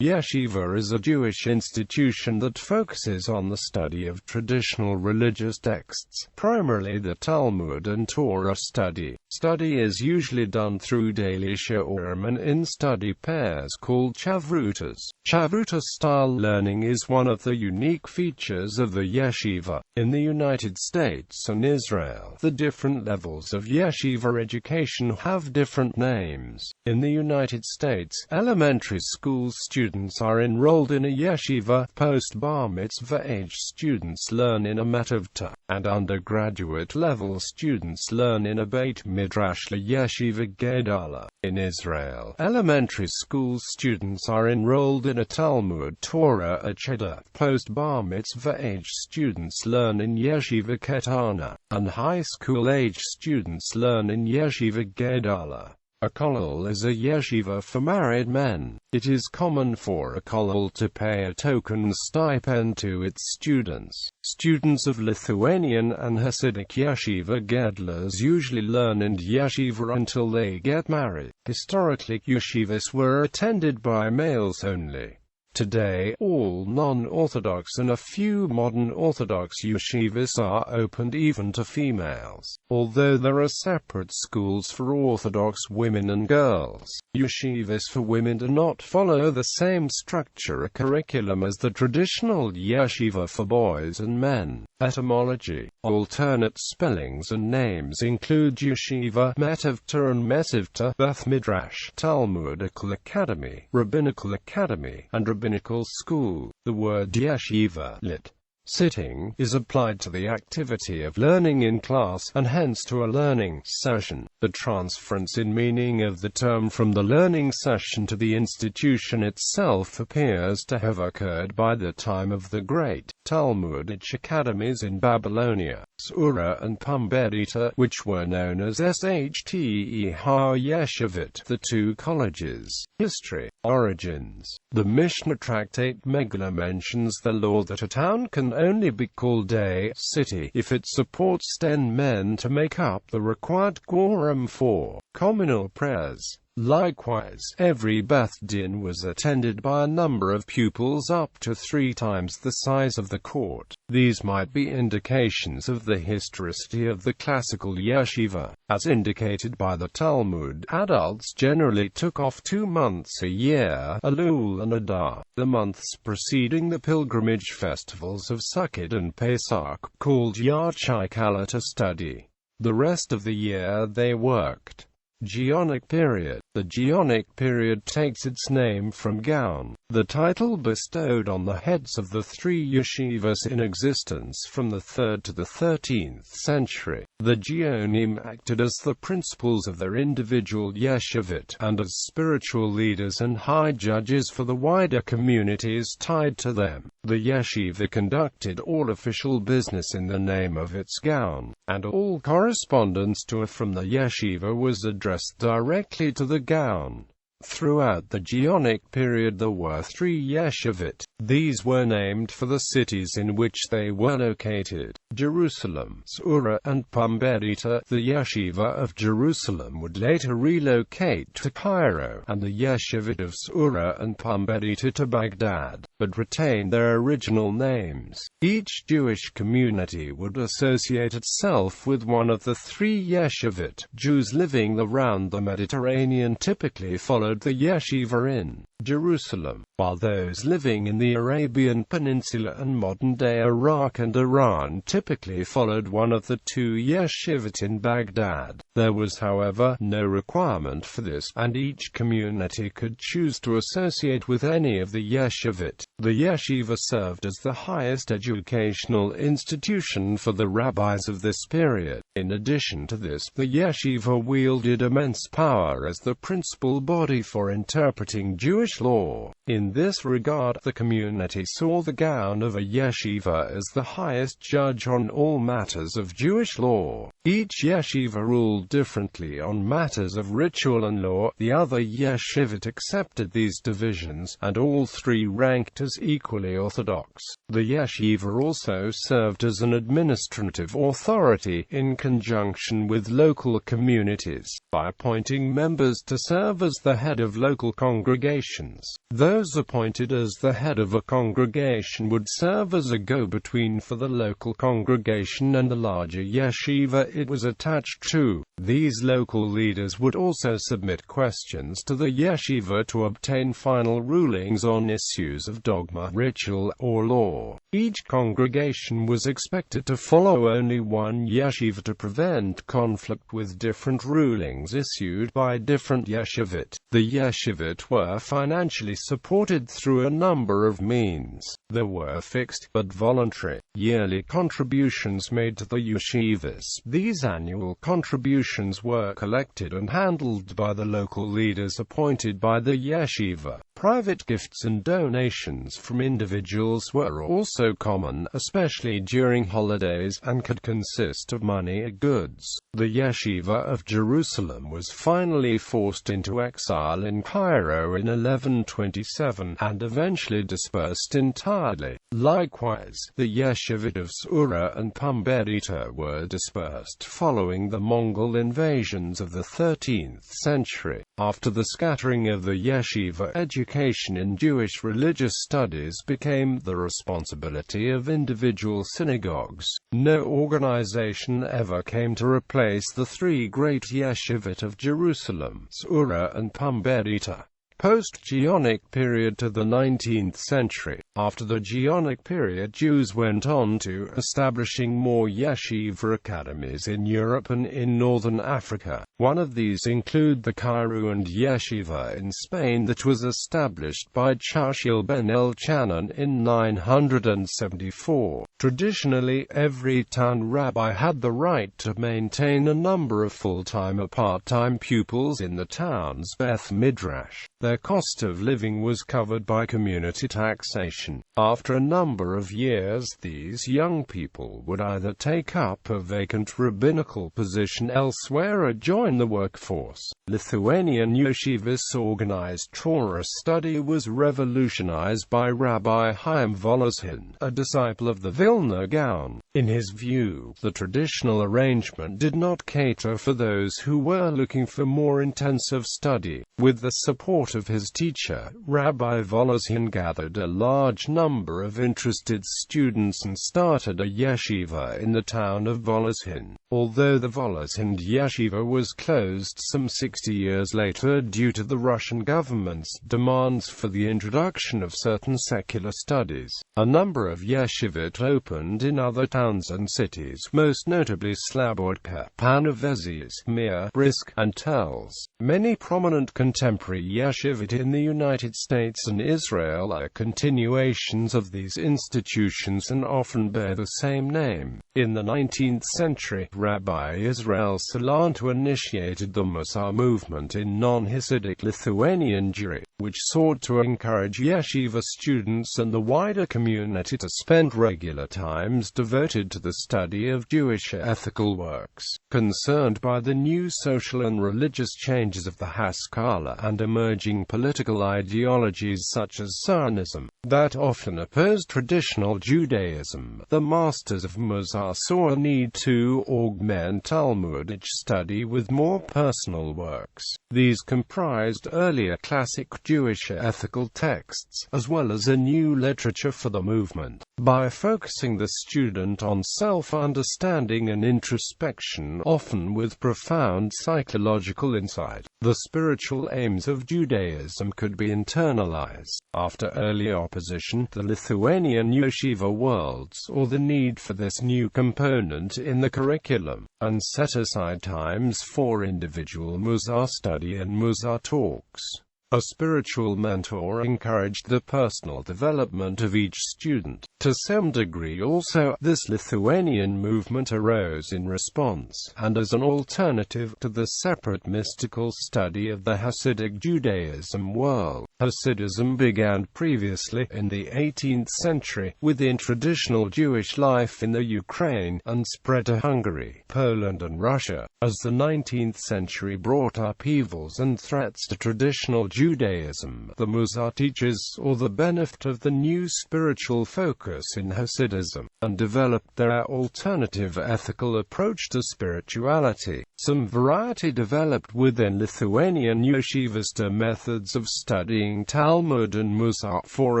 Yeshiva is a Jewish institution that focuses on the study of traditional religious texts, primarily the Talmud and Torah study. Study is usually done through daily shiurim and in study pairs called chavrutas. Chavruta-style learning is one of the unique features of the yeshiva. In the United States and Israel, the different levels of yeshiva education have different names. In the United States, elementary school students are enrolled in a yeshiva, post-bar mitzvah age students learn in a matavta, and undergraduate level students learn in a beit midrash yeshiva gedala. In Israel, elementary school students are enrolled in a Talmud Torah a cheder, post-bar mitzvah age students learn in yeshiva ketana, and high school age students learn in yeshiva gedala. A kollel is a yeshiva for married men. It is common for a kollel to pay a token stipend to its students. Students of Lithuanian and Hasidic yeshiva gedlas usually learn in yeshiva until they get married. Historically, yeshivas were attended by males only. Today, all non-Orthodox and a few modern Orthodox yeshivas are opened even to females. Although there are separate schools for Orthodox women and girls, yeshivas for women do not follow the same structure or curriculum as the traditional yeshiva for boys and men. Etymology. Alternate spellings and names include yeshiva, matavta and mesivta, Beth Midrash, Talmudical Academy, Rabbinical Academy, and Rabbinical School. The word yeshiva, lit. Sitting, is applied to the activity of learning in class, and hence to a learning session. The transference in meaning of the term from the learning session to the institution itself appears to have occurred by the time of the great Talmudic academies in Babylonia, Sura and Pumbedita, which were known as Shteh ha-Yeshivot, the two colleges. History. Origins. The Mishnah tractate Megillah mentions the law that a town can only be called a city if it supports 10 men to make up the required quorum for communal prayers. Likewise, every Beth Din was attended by a number of pupils up to 3 times the size of the court. These might be indications of the historicity of the classical yeshiva. As indicated by the Talmud, adults generally took off 2 months a year, Elul and Adar, the months preceding the pilgrimage festivals of Sukkot and Pesach, called Yachai to study. The rest of the year they worked. Geonic period. The Geonic period takes its name from Gaon, the title bestowed on the heads of the 3 yeshivas in existence from the 3rd to the 13th century. The Geonim acted as the principals of their individual yeshivot, and as spiritual leaders and high judges for the wider communities tied to them. The yeshiva conducted all official business in the name of its Gaon, and all correspondence to it from the yeshiva was addressed directly to the Gaon. Throughout the Geonic period there were 3 yeshivot. These were named for the cities in which they were located: Jerusalem, Sura, and Pumbedita. The yeshiva of Jerusalem would later relocate to Cairo, and the yeshivot of Sura and Pumbedita to Baghdad, but retained their original names. Each Jewish community would associate itself with one of the 3 yeshivot. Jews living around the Mediterranean typically followed the yeshiva in Jerusalem, while those living in the Arabian Peninsula and modern-day Iraq and Iran typically followed one of the 2 yeshivot in Baghdad. There was, however, no requirement for this, and each community could choose to associate with any of the yeshivot. The yeshiva served as the highest educational institution for the rabbis of this period. In addition to this, the yeshiva wielded immense power as the principal body for interpreting Jewish law. In this regard, the community saw the Gaon of a yeshiva as the highest judge on all matters of Jewish law. Each yeshiva ruled differently on matters of ritual and law. The other yeshivot accepted these divisions, and all 3 ranked as equally orthodox. The yeshiva also served as an administrative authority in conjunction with local communities, by appointing members to serve as the head of local congregations. Those appointed as the head of a congregation would serve as a go-between for the local congregation and the larger yeshiva it was attached to. These local leaders would also submit questions to the yeshiva to obtain final rulings on issues of dogma, ritual, or law. Each congregation was expected to follow only one yeshiva to prevent conflict with different rulings issued by different yeshivot. The yeshivot were financially supported through a number of means. There were fixed, but voluntary, yearly contributions made to the yeshivas. These annual contributions were collected and handled by the local leaders appointed by the yeshiva. Private gifts and donations from individuals were also common, especially during holidays, and could consist of money or goods. The yeshiva of Jerusalem was finally forced into exile in Cairo in 1127, and eventually dispersed entirely. Likewise, the yeshivot of Sura and Pumbedita were dispersed following the Mongol invasions of the 13th century. After the scattering of the yeshiva, education in Jewish religious studies became the responsibility of individual synagogues. No organization ever came to replace the three great yeshivot of Jerusalem, Sura and Pumbedita. Post-Geonic period to the 19th century. After the Geonic period, Jews went on to establishing more yeshiva academies in Europe and in northern Africa. One of these include the Cairo Yeshiva in Spain that was established by Chashil ben El-Chanan in 974. Traditionally, every town rabbi had the right to maintain a number of full-time or part-time pupils in the town's Beth Midrash. Their cost of living was covered by community taxation. After a number of years, these young people would either take up a vacant rabbinical position elsewhere or join the workforce. Lithuanian yeshivas organized Torah study was revolutionized by Rabbi Chaim Volozhin, a disciple of the Vilna Gaon. In his view, the traditional arrangement did not cater for those who were looking for more intensive study. With the support of his teacher, Rabbi Volozhin gathered a large number of interested students and started a yeshiva in the town of Volozhin. Although the Volozhin yeshiva was closed some 60 years later due to the Russian government's demands for the introduction of certain secular studies, a number of yeshivot opened in other towns and cities, most notably Slabodka, Panevėžys, Mir, Brisk, and Telz. Many prominent contemporary yeshivot in the United States and Israel are continuations of these institutions and often bear the same name. In the 19th century, Rabbi Israel Salantu initiated the Musar movement in non-Hasidic Lithuanian Jewry, which sought to encourage yeshiva students and the wider community to spend regular times devoted to the study of Jewish ethical works. Concerned by the new social and religious changes of the Haskalah and emerging political ideologies such as Zionism, that often opposed traditional Judaism, the masters of Musar saw a need to augment Talmudic study with more personal works. These comprised earlier classic Jewish ethical texts, as well as a new literature for the movement. By focusing the student on self-understanding and introspection, often with profound psychological insight, the spiritual aims of Judaism could be internalized. After early opposition, the Lithuanian yeshiva world saw the need for this new component in the curriculum, and set aside times for individual Musar study and Musar talks. A spiritual mentor encouraged the personal development of each student. To some degree also, this Lithuanian movement arose in response, and as an alternative to the separate mystical study of the Hasidic Judaism world. Hasidism began previously in the 18th century, within traditional Jewish life in the Ukraine, and spread to Hungary, Poland and Russia. As the 19th century brought upheavals and threats to traditional Judaism. The Musar teachers saw the benefit of the new spiritual focus in Hasidism, and developed their alternative ethical approach to spirituality. Some variety developed within Lithuanian yeshivas to methods of studying Talmud and Musar, for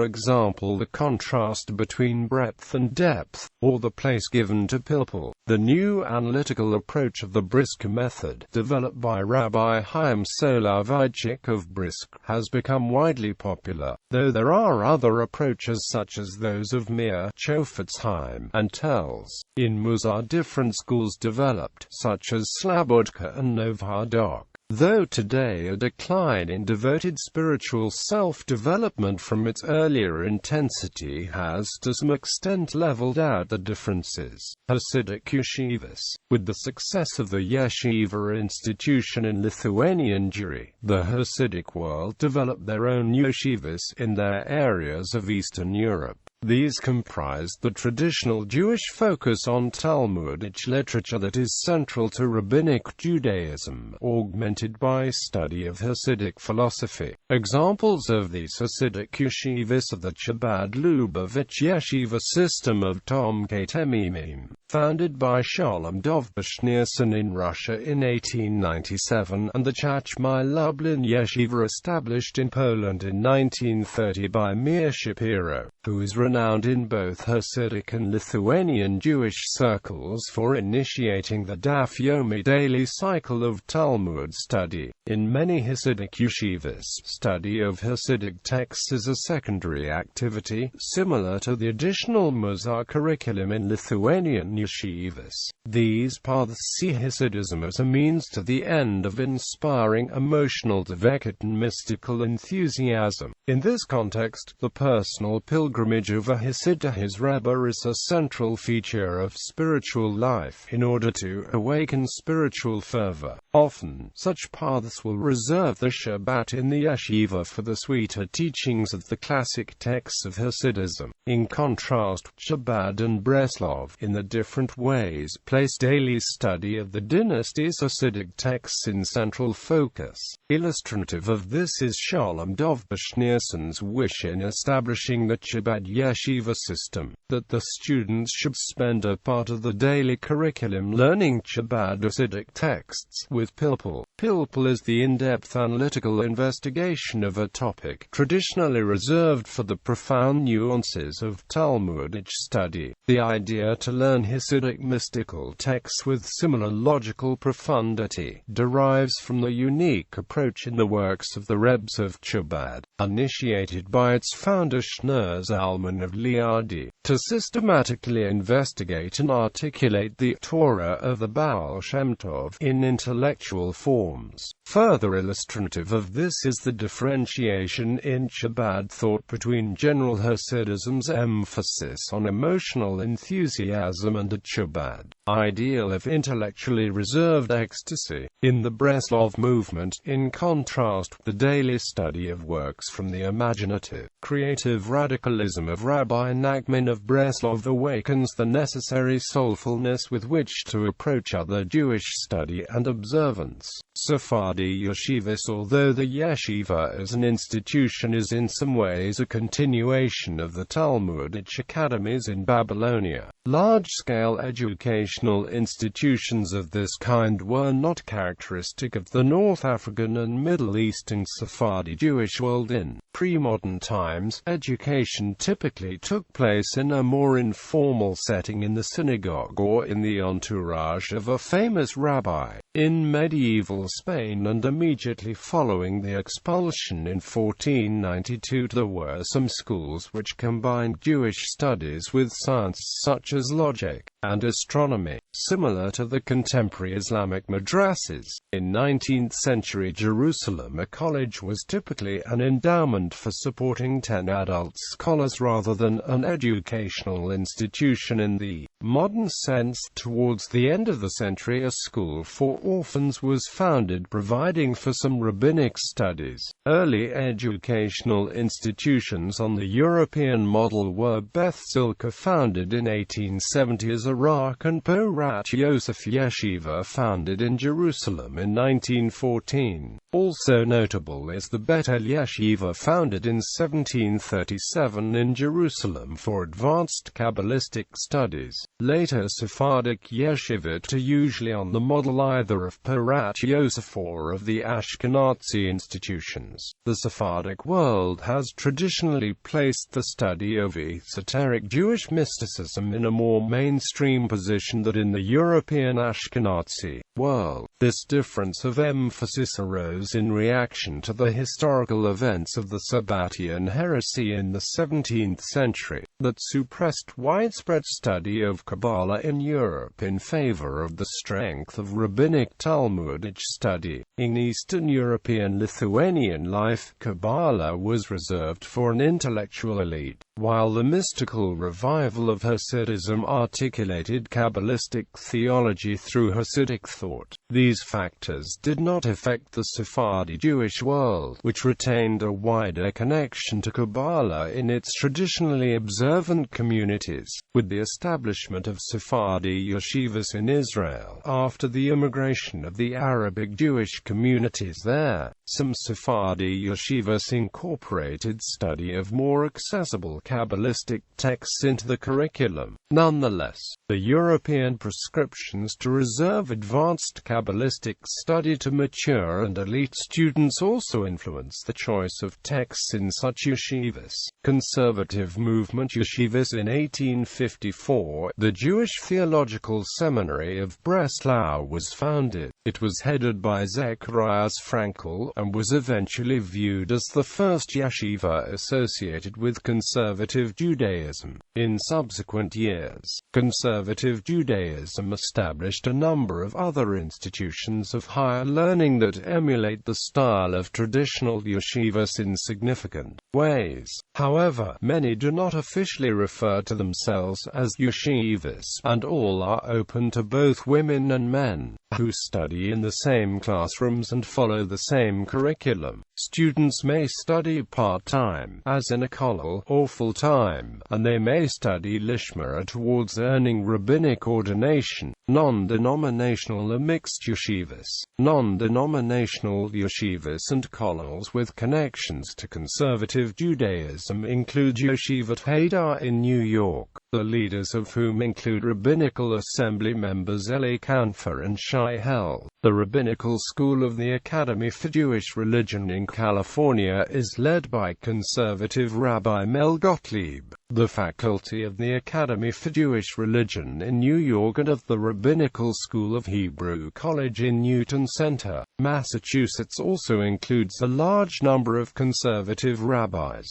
example the contrast between breadth and depth, or the place given to pilpul. The new analytical approach of the Brisker method, developed by Rabbi Chaim Soloveitchik of Brisk, has become widely popular, though there are other approaches such as those of Meir Chofetzheim and Tells. In Musar different schools developed, such as Slabodka and Novhadok. Though today a decline in devoted spiritual self-development from its earlier intensity has to some extent leveled out the differences. Hasidic yeshivas. With the success of the yeshiva institution in Lithuanian Jewry, the Hasidic world developed their own yeshivas in their areas of Eastern Europe. These comprised the traditional Jewish focus on Talmudic literature that is central to Rabbinic Judaism, augmented by study of Hasidic philosophy. Examples of these Hasidic yeshivas are the Chabad Lubavitch Yeshiva system of Tom Temimim, founded by Shalom Dov Schneerson in Russia in 1897, and the Chachmai Lublin Yeshiva established in Poland in 1930 by Meir Shapiro, who is renowned in both Hasidic and Lithuanian Jewish circles for initiating the Daf Yomi daily cycle of Talmud study. In many Hasidic yeshivas, study of Hasidic texts is a secondary activity, similar to the additional Musar curriculum in Lithuanian yeshivas. These paths see Hasidism as a means to the end of inspiring emotional dvekut and mystical enthusiasm. In this context, the personal pilgrimage of a Hasid to his Rebbe is a central feature of spiritual life in order to awaken spiritual fervor. Often, such paths will reserve the Shabbat in the yeshiva for the sweeter teachings of the classic texts of Hasidism. In contrast, Chabad and Breslov, in the different ways, place daily study of the dynasty's Hasidic texts in central focus. Illustrative of this is Shalom Dov Schneerson's wish in establishing the Chabad Yeshiva system, that the students should spend a part of the daily curriculum learning Chabad Hasidic texts with pilpul. Pilpul is the in-depth analytical investigation of a topic traditionally reserved for the profound nuances of Talmudic study. The idea to learn Hasidic mystical texts with similar logical profundity derives from the unique approach in the works of the Rebs of Chabad, initiated by its founder Schneur Zalman of Liadi, to systematically investigate and articulate the Torah of the Baal Shem Tov in intellectual forms. Further illustrative of this is the differentiation in Chabad thought between general Hasidism's emphasis on emotional enthusiasm and a Chabad ideal of intellectually reserved ecstasy. In the Breslov movement, in contrast, the daily study of works from the imaginative, creative radicalism of Rabbi Nachman of Breslov awakens the necessary soulfulness with which to approach other Jewish study and observance. Sephardi yeshivas. Although the yeshiva as an institution is in some ways a continuation of the Talmudic academies in Babylonia, large-scale educational institutions of this kind were not characteristic of the North African and Middle Eastern Sephardi Jewish world. In pre-modern times, education typically took place in a more informal setting in the synagogue or in the entourage of a famous rabbi. In medieval Spain and immediately following the expulsion in 1492, there were some schools which combined Jewish studies with science such as logic and astronomy, similar to the contemporary Islamic madrasas. In 19th century Jerusalem, a college was typically an endowment meant for supporting 10 adult scholars rather than an educational institution in the modern sense. Towards the end of the century, a school for orphans was founded, providing for some rabbinic studies. Early educational institutions on the European model were Beth Silka, founded in 1870 as Iraq, and Porat Yosef Yeshiva, founded in Jerusalem in 1914. Also notable is the Bet El Yeshiva, founded in 1737 in Jerusalem for advanced Kabbalistic studies. Later Sephardic yeshivot are usually on the model either of Porat Yosef or of the Ashkenazi institutions. The Sephardic world has traditionally placed the study of esoteric Jewish mysticism in a more mainstream position than in the European Ashkenazi world. This difference of emphasis arose in reaction to the historical events of the Sabbatian heresy in the 17th century, that suppressed widespread study of Kabbalah in Europe in favor of the strength of rabbinic Talmudic study. In Eastern European Lithuanian life, Kabbalah was reserved for an intellectual elite, while the mystical revival of Hasidism articulated Kabbalistic theology through Hasidic thought. These factors did not affect the Sephardi Jewish world, which retained a wider connection to Kabbalah in its traditionally observant communities. With the establishment of Sephardi yeshivas in Israel after the immigration of the Arabic Jewish communities there, some Sephardi yeshivas incorporated study of more accessible Kabbalistic texts into the curriculum. Nonetheless, the European prescriptions to reserve advanced Kabbalistic study to mature and elite students also influence the choice of texts in such yeshivas. Conservative movement yeshivas. In 1854, the Jewish Theological Seminary of Breslau was founded. It was headed by Zecharias Frankel, and was eventually viewed as the first yeshiva associated with conservative Judaism. In subsequent years, conservative Judaism established a number of other institutions of higher learning that emulate the style of traditional yeshivas in significant ways. However, many do not officially refer to themselves as yeshivas, and all are open to both women and men, who study in the same classrooms and follow the same curriculum. Students may study part-time, as in a kollel, or full-time, and they may study lishmara towards earning rabbinic ordination. Non-denominational or mixed yeshivas. Non-denominational yeshivas and kollels with connections to conservative Judaism include Yeshivat Hadar in New York, the leaders of whom include Rabbinical Assembly members Eli Kanfer and Shai Hel. The Rabbinical School of the Academy for Jewish Religion in California is led by conservative Rabbi Mel Gottlieb. The faculty of the Academy for Jewish Religion in New York and of the Rabbinical School of Hebrew College in Newton Center, Massachusetts also includes a large number of conservative rabbis.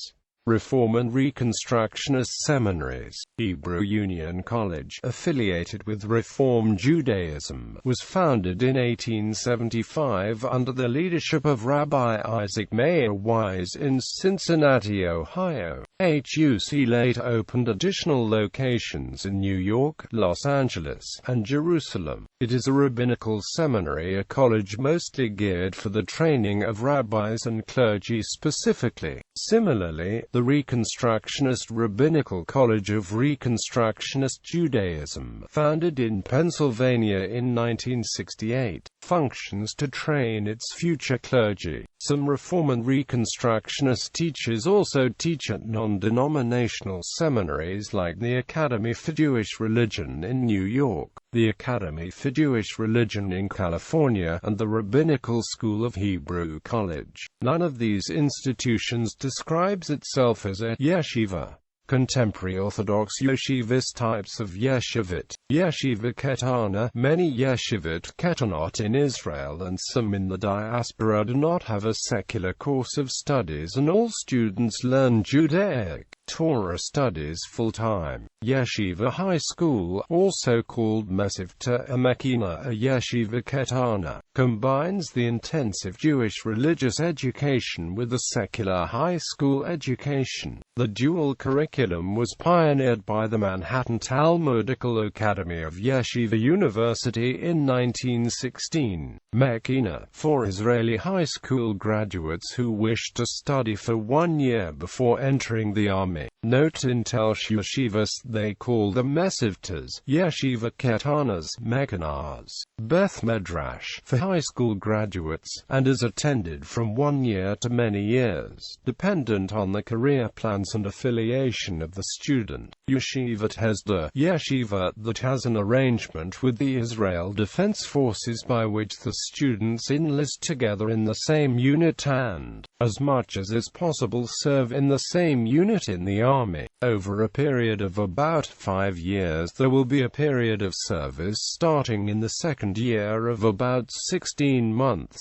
Reform and Reconstructionist seminaries. Hebrew Union College, affiliated with Reform Judaism, was founded in 1875 under the leadership of Rabbi Isaac Mayer Wise in Cincinnati, Ohio. HUC later opened additional locations in New York, Los Angeles, and Jerusalem. It is a rabbinical seminary, a college mostly geared for the training of rabbis and clergy specifically. Similarly, the Reconstructionist Rabbinical College of Reconstructionist Judaism, founded in Pennsylvania in 1968, functions to train its future clergy. Some Reform and Reconstructionist teachers also teach at non-denominational seminaries like the Academy for Jewish Religion in New York, the Academy for Jewish Religion in California, and the Rabbinical School of Hebrew College. None of these institutions describes itself as a yeshiva. Contemporary Orthodox yeshivas. Types of yeshivot. Yeshiva ketana. Many yeshivot ketanot in Israel and some in the diaspora do not have a secular course of studies, and all students learn Judaic Torah studies full-time. Yeshiva high school, also called mesivta mekina or yeshiva ketana, combines the intensive Jewish religious education with the secular high school education. The dual curriculum was pioneered by the Manhattan Talmudical Academy of Yeshiva University in 1916. Mekina, for Israeli high school graduates who wish to study for 1 year before entering the army. Note in Tel Yeshivas they call them mesivtas, yeshiva ketanas, mekinas, Beth Medrash, for high school graduates, and is attended from 1 year to many years, dependent on the career plans and affiliation of the student. Yeshiva Hesder, yeshiva that has an arrangement with the Israel Defense Forces by which the students enlist together in the same unit and, as much as is possible, serve in the same unit in the army. Over a period of about 5 years there will be a period of service starting in the second year of about 16 months.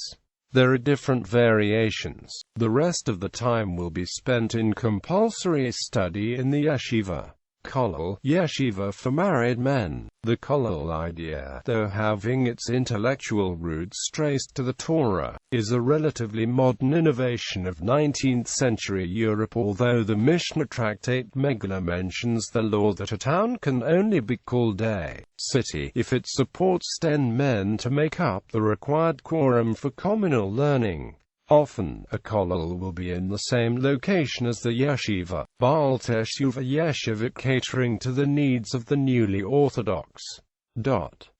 There are different variations. The rest of the time will be spent in compulsory study in the yeshiva. Kollel, yeshiva for married men. The kollel idea, though having its intellectual roots traced to the Torah, is a relatively modern innovation of 19th century Europe, although the Mishnah tractate Megillah mentions the law that a town can only be called a city if it supports 10 men to make up the required quorum for communal learning. Often, a kollel will be in the same location as the yeshiva, Baal Teshuva yeshiva catering to the needs of the newly Orthodox.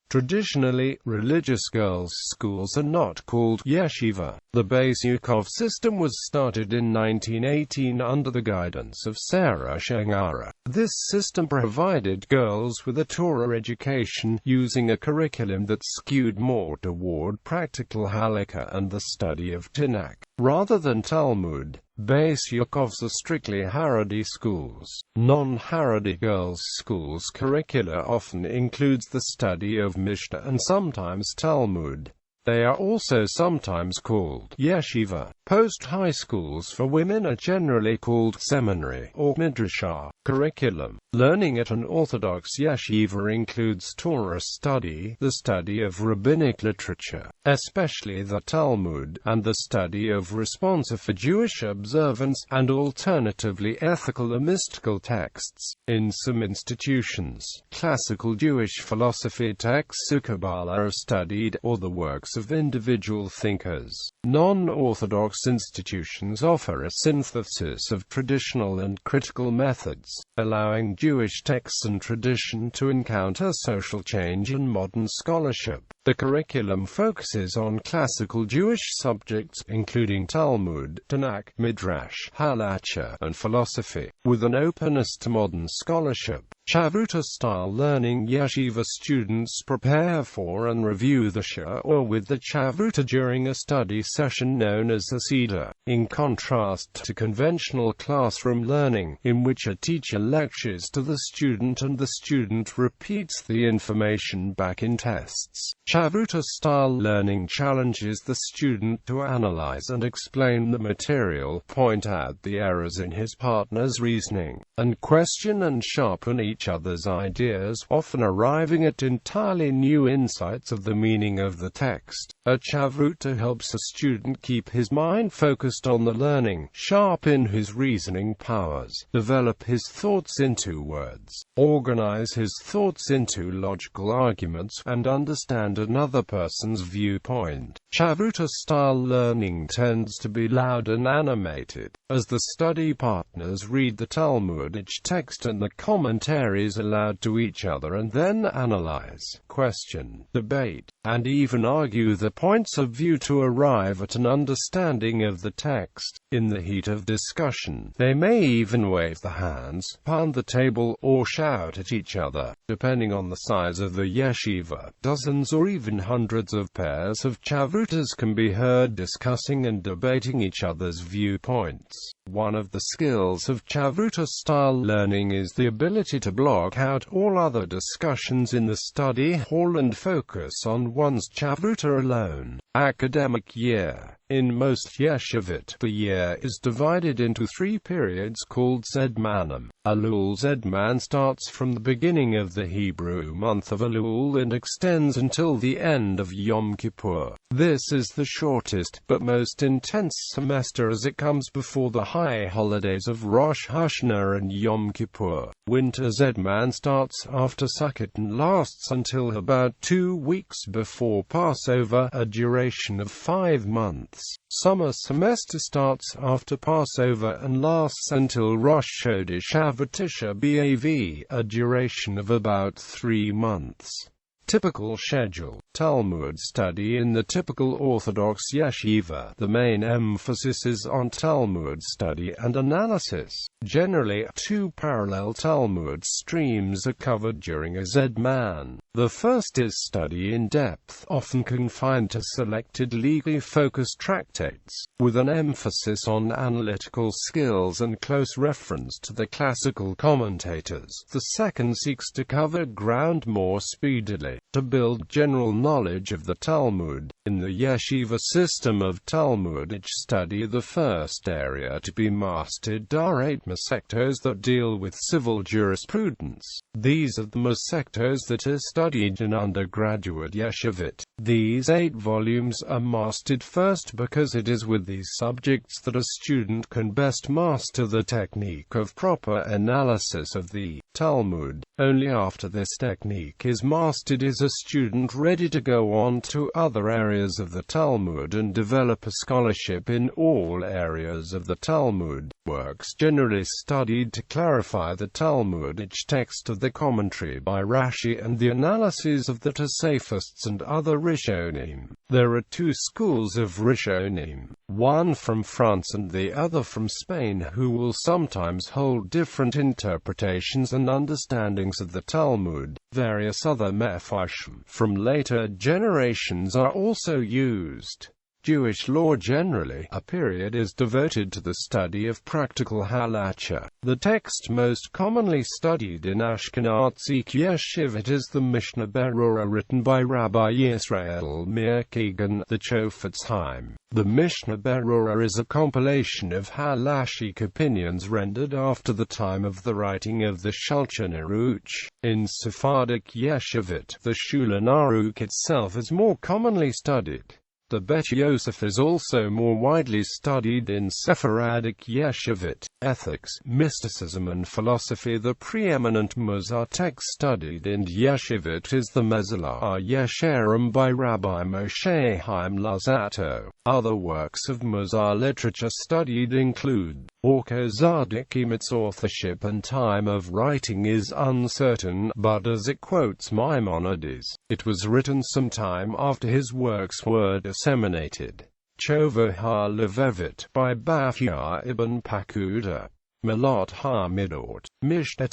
Traditionally, religious girls' schools are not called yeshiva. The Beis Yaakov system was started in 1918 under the guidance of Sarah Shengara. This system provided girls with a Torah education, using a curriculum that skewed more toward practical halakha and the study of Tanakh, rather than Talmud. Beis Yaakovs are strictly Haredi schools. Non-Haredi girls' schools' curricula often includes the study of Mishnah and sometimes Talmud. They are also sometimes called yeshiva. Post-high schools for women are generally called seminary or midrashah. Curriculum. Learning at an Orthodox yeshiva includes Torah study, the study of rabbinic literature, especially the Talmud, and the study of responsa for Jewish observance, and alternatively ethical or mystical texts. In some institutions, classical Jewish philosophy texts or Kabbalah are studied, or the works of individual thinkers. Non-Orthodox institutions offer a synthesis of traditional and critical methods, allowing Jewish texts and tradition to encounter social change and modern scholarship. The curriculum focuses on classical Jewish subjects, including Talmud, Tanakh, Midrash, Halacha, and philosophy, with an openness to modern scholarship. Chavruta-style learning. Yeshiva students prepare for and review the shiur with the chavruta during a study session known as a seder, in contrast to conventional classroom learning, in which a teacher lectures to the student and the student repeats the information back in tests. Chavruta-style learning challenges the student to analyze and explain the material, point out the errors in his partner's reasoning, and question and sharpen each other's ideas, often arriving at entirely new insights of the meaning of the text. A chavruta helps a student keep his mind focused on the learning, sharpen his reasoning powers, develop his thoughts into words, organize his thoughts into logical arguments, and understand another person's viewpoint. Chavruta-style learning tends to be loud and animated, as the study partners read the Talmudic text and the commentaries aloud to each other and then analyze, question, debate, and even argue the points of view to arrive at an understanding of the text. In the heat of discussion, they may even wave the hands, pound the table, or shout at each other. Depending on the size of the yeshiva, dozens or even hundreds of pairs of chavrutas can be heard discussing and debating each other's viewpoints. One of the skills of chavruta-style learning is the ability to block out all other discussions in the study hall and focus on one's chavruta alone. Academic year In most yeshivot, the year is divided into 3 periods called Zedmanim. Elul Zedman starts from the beginning of the Hebrew month of Elul and extends until the end of Yom Kippur. This is the shortest, but most intense semester as it comes before the high holidays of Rosh Hashanah and Yom Kippur. Winter Zedman starts after Sukkot and lasts until about 2 weeks before Passover, a duration of 5 months. Summer semester starts after Passover and lasts until Rosh Chodesh Tisha B'Av, a duration of about 3 months. Typical schedule. Talmud study. In the typical Orthodox yeshiva, the main emphasis is on Talmud study and analysis. Generally, 2 parallel Talmud streams are covered during a Zedman. The first is study in depth, often confined to selected legally focused tractates, with an emphasis on analytical skills and close reference to the classical commentators. The second seeks to cover ground more speedily, to build general knowledge of the Talmud. In the yeshiva system of Talmudic study, the first area to be mastered are 8 masechtos that deal with civil jurisprudence. These are the masechtos that are studied in undergraduate yeshivot. These 8 volumes are mastered first because it is with these subjects that a student can best master the technique of proper analysis of the Talmud. Only after this technique is mastered is a student ready to go on to other areas of the Talmud and develop a scholarship in all areas of the Talmud. Works generally studied to clarify the Talmudic text of the commentary by Rashi and the analyses of the Tosafists and other Rishonim. There are 2 schools of Rishonim, one from France and the other from Spain, who will sometimes hold different interpretations and understandings of the Talmud. Various other mefarshim from later generations are also used. Jewish law. Generally, a period is devoted to the study of practical halacha. The text most commonly studied in Ashkenazi yeshivot is the Mishnah Berurah, written by Rabbi Yisrael Meir Kagan, the Chofetz Chaim. The Mishnah Berurah is a compilation of halachic opinions rendered after the time of the writing of the Shulchan Aruch. In Sephardic yeshivot, the Shulchan Aruch itself is more commonly studied. The Bet Yosef is also more widely studied in Sephardic yeshivot. Ethics, mysticism and philosophy. The preeminent Musar text studied in yeshivot is the Mezilah Yesharim by Rabbi Moshe Chaim Luzzatto. Other works of Musar literature studied include Orko Zadiki. Its authorship and time of writing is uncertain, but as it quotes Maimonides, it was written sometime after his works were disseminated. Chovah HaLevavot by Bafya ibn Pakuda. Milot HaMidot. Mishnah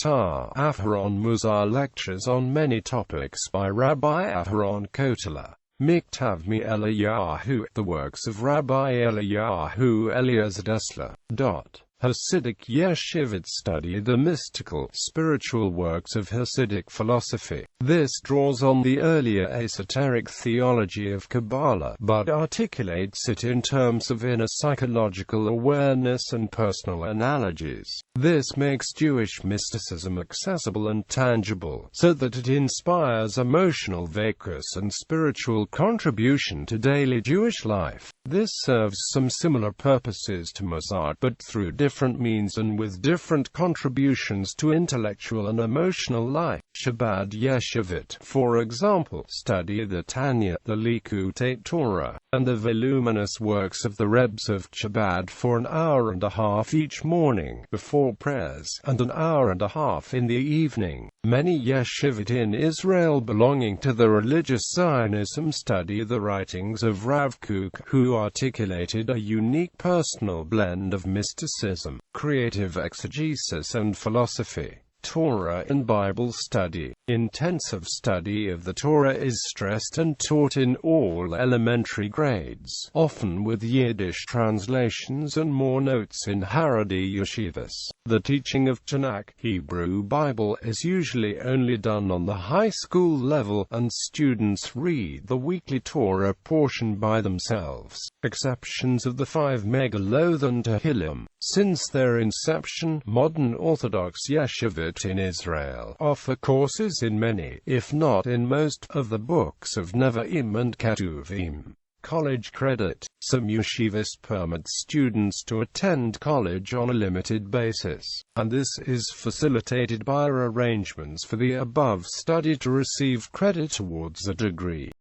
Aharon. Musar lectures on many topics by Rabbi Aharon Kotler. Miktav Mi Eliyahu. The works of Rabbi Eliyahu Eliezer Dessler. Hasidic yeshivot study the mystical, spiritual works of Hasidic philosophy. This draws on the earlier esoteric theology of Kabbalah, but articulates it in terms of inner psychological awareness and personal analogies. This makes Jewish mysticism accessible and tangible, so that it inspires emotional vagus and spiritual contribution to daily Jewish life. This serves some similar purposes to Musar, but through different means and with different contributions to intellectual and emotional life. Chabad yeshivot, for example, study the Tanya, the Likutei Torah, and the voluminous works of the Rebs of Chabad for an hour and a half each morning before prayers, and an hour and a half in the evening. Many yeshivot in Israel belonging to the religious Zionism study the writings of Rav Kook, who articulated a unique personal blend of mysticism, creative exegesis and philosophy. Torah and Bible study. Intensive study of the Torah is stressed and taught in all elementary grades, often with Yiddish translations and more notes in Haredi yeshivas. The teaching of Tanakh, Hebrew Bible, is usually only done on the high school level, and students read the weekly Torah portion by themselves. Exceptions of the 5 Megillot and Tehillim. Since their inception, modern Orthodox yeshivot in Israel offer courses in many, if not in most, of the books of Nevi'im and Ketuvim. College credit. Some yeshivas permit students to attend college on a limited basis, and this is facilitated by arrangements for the above study to receive credit towards a degree.